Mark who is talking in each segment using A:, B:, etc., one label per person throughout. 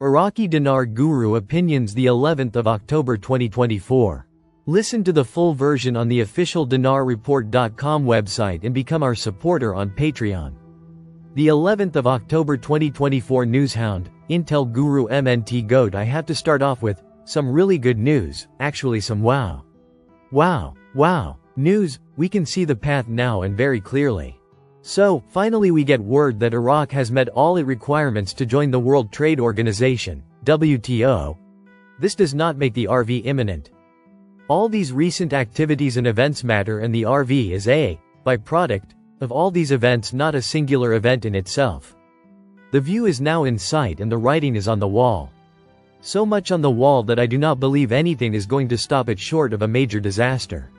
A: Iraqi Dinar Guru Opinions, the 11th of October 2024. Listen to the full version on the official dinarreport.com website and become our supporter on Patreon. The 11th of October 2024 Newshound, Intel Guru MNT GOAT. I have to start off with some really good news, actually some wow news. We can see the path now and very clearly. So, finally we get word that Iraq has met all its requirements to join the World Trade Organization, WTO. This does not make the RV imminent. All these recent activities and events matter, and the RV is a byproduct of all these events, not a singular event in itself. The view is now in sight and the writing is on the wall. So much on the wall that I do not believe anything is going to stop it short of a major disaster.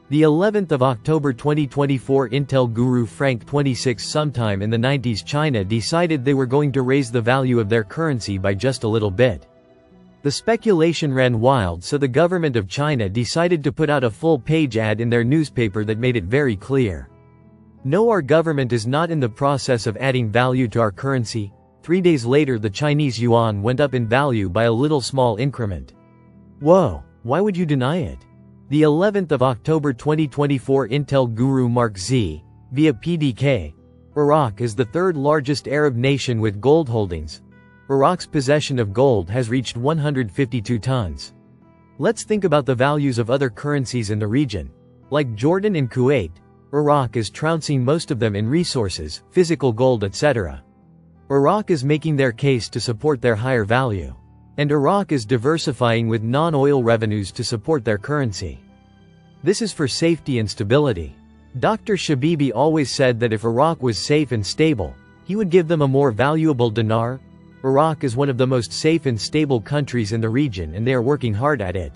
A: The 11th of October 2024 Intel Guru Frank 26. Sometime in the 90s China decided they were going to raise the value of their currency by just a little bit. The speculation ran wild, so the government of China decided to put out a full-page ad in their newspaper that made it very clear. No, our government is not in the process of adding value to our currency. 3 days later the Chinese yuan went up in value by a little small increment. Whoa, why would you deny it? The 11th of October 2024 Intel Guru Mark Z. Via PDK. Iraq is the third largest Arab nation with gold holdings. Iraq's possession of gold has reached 152 tons. Let's think about the values of other currencies in the region. Like Jordan and Kuwait, Iraq is trouncing most of them in resources, physical gold, etc. Iraq is making their case to support their higher value. And Iraq is diversifying with non-oil revenues to support their currency. This is for safety and stability. Dr. Shabibi always said that if Iraq was safe and stable, he would give them a more valuable dinar. Iraq is one of the most safe and stable countries in the region, and they are working hard at it.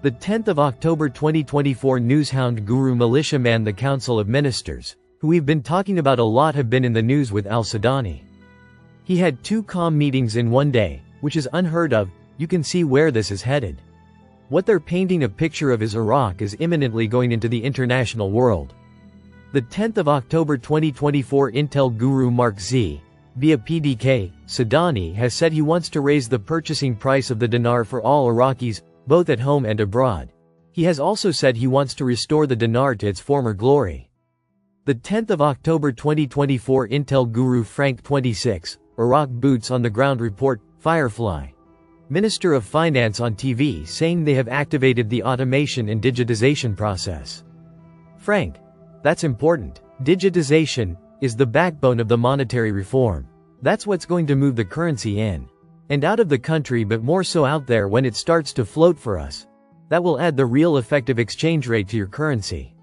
A: The 10th of October 2024 Newshound Guru Militiaman. The Council of Ministers, who we've been talking about a lot, have been in the news with al-Sudani. He had 2 calm meetings in one day, which is unheard of. You can see where this is headed. What they're painting a picture of is Iraq is imminently going into the international world. The 10th of October 2024 Intel Guru Mark Z. Via PDK, Sudani has said he wants to raise the purchasing price of the dinar for all Iraqis, both at home and abroad. He has also said he wants to restore the dinar to its former glory. The 10th of October 2024 Intel Guru Frank 26. Iraq Boots on the Ground Report. Firefly. Minister of Finance on TV saying they have activated the automation and digitization process. Frank. That's important. Digitization is the backbone of the monetary reform. That's what's going to move the currency in and out of the country, but more so out there when it starts to float for us. That will add the real effective exchange rate to your currency.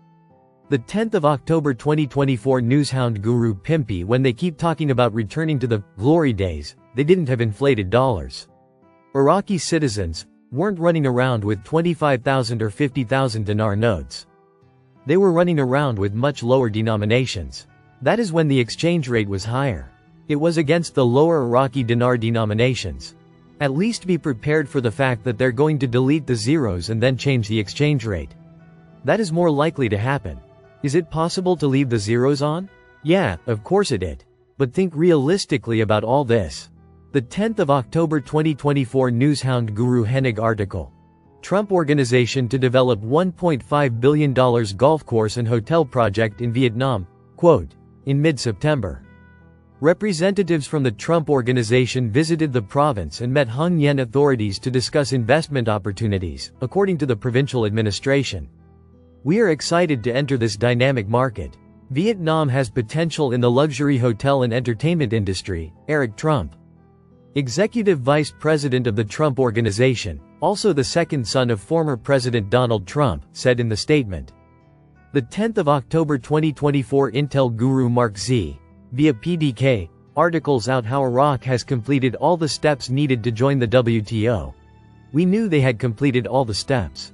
A: The 10th of October 2024 Newshound Guru Pimpy. When they keep talking about returning to the glory days, they didn't have inflated dollars. Iraqi citizens weren't running around with 25,000 or 50,000 dinar notes. They were running around with much lower denominations. That is when the exchange rate was higher. It was against the lower Iraqi dinar denominations. At least be prepared for the fact that they're going to delete the zeros and then change the exchange rate. That is more likely to happen. Is it possible to leave the zeros on? Yeah, of course it is. But think realistically about all this. The 10th of October 2024 Newshound Guru Hennig article. Trump Organization to develop $1.5 billion golf course and hotel project in Vietnam. Quote. In mid-September. Representatives from the Trump Organization visited the province and met Hung Yen authorities to discuss investment opportunities, according to the provincial administration. We are excited to enter this dynamic market. Vietnam has potential in the luxury hotel and entertainment industry. Eric Trump, Executive Vice President of the Trump Organization, also the second son of former President Donald Trump, said in the statement. The 10th of October 2024 Intel Guru Mark Z. Via PDK, articles out how Iraq has completed all the steps needed to join the WTO. We knew they had completed all the steps.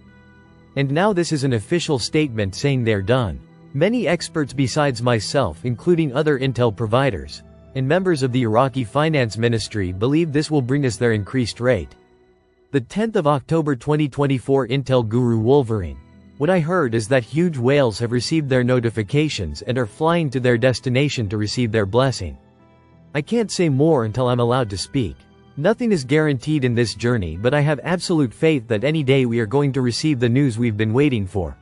A: And now this is an official statement saying they're done. Many experts besides myself, including other intel providers and members of the Iraqi Finance Ministry, believe this will bring us their increased rate. The 10th of October 2024 Intel Guru Wolverine. What I heard is that huge whales have received their notifications and are flying to their destination to receive their blessing. I can't say more until I'm allowed to speak. Nothing is guaranteed in this journey, but I have absolute faith that any day we are going to receive the news we've been waiting for.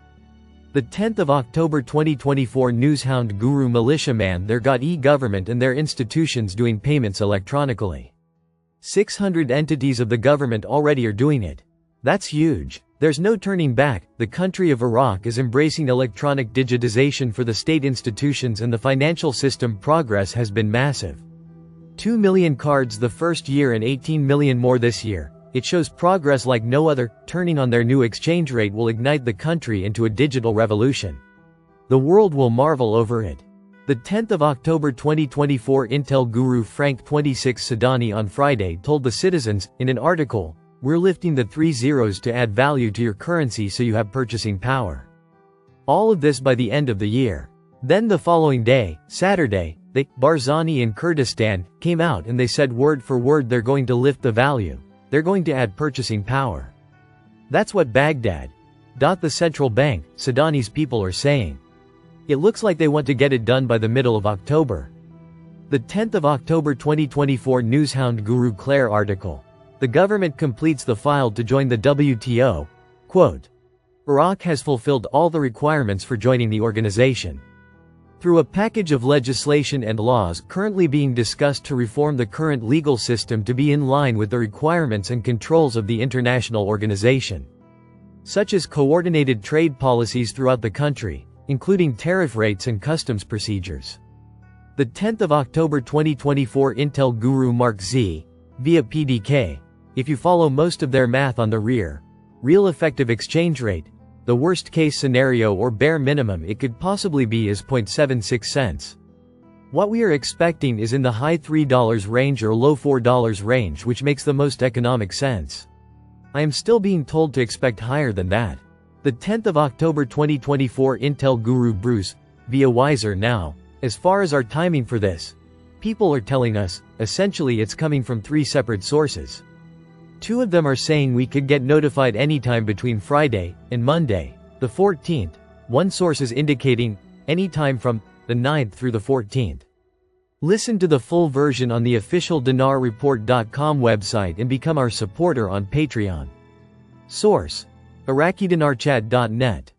A: The 10th of October 2024 Newshound Guru Militiaman there got e-government and their institutions doing payments electronically. 600 entities of the government already are doing it. That's huge. There's no turning back. The country of Iraq is embracing electronic digitization for the state institutions and the financial system. Progress has been massive. 2 million cards the first year and 18 million more this year. It shows progress like no other. Turning on their new exchange rate will ignite the country into a digital revolution. The world will marvel over it. The 10th of October 2024 Intel guru Frank 26 Sadani on Friday told the citizens, in an article, "We're lifting the 3 zeros to add value to your currency so you have purchasing power. All of this by the end of the year." Then the following day, Saturday, Barzani in Kurdistan, came out and they said word for word they're going to lift the value. They're going to add purchasing power. That's what Baghdad. The central bank, Sadani's people are saying. It looks like they want to get it done by the middle of October. The 10th of October 2024 Newshound Guru Claire article. The government completes the file to join the WTO. Quote, Iraq has fulfilled all the requirements for joining the organization. Through a package of legislation and laws currently being discussed to reform the current legal system to be in line with the requirements and controls of the international organization, such as coordinated trade policies throughout the country, including tariff rates and customs procedures. The 10th of October 2024 Intel guru Mark Z, via PDK. If you follow most of their math on the real effective exchange rate, the worst case scenario or bare minimum it could possibly be is 0.76 cents. What we are expecting is in the high $3 range or low $4 range, which makes the most economic sense. I am still being told to expect higher than that. The 10th of October 2024 Intel guru Bruce, via Wiser Now. As far as our timing for this, people are telling us, essentially it's coming from 3 separate sources. 2 of them are saying we could get notified anytime between Friday and Monday, the 14th. One source is indicating anytime from the 9th through the 14th. Listen to the full version on the official dinarreport.com website and become our supporter on Patreon. Source: IraqiDinarChat.net.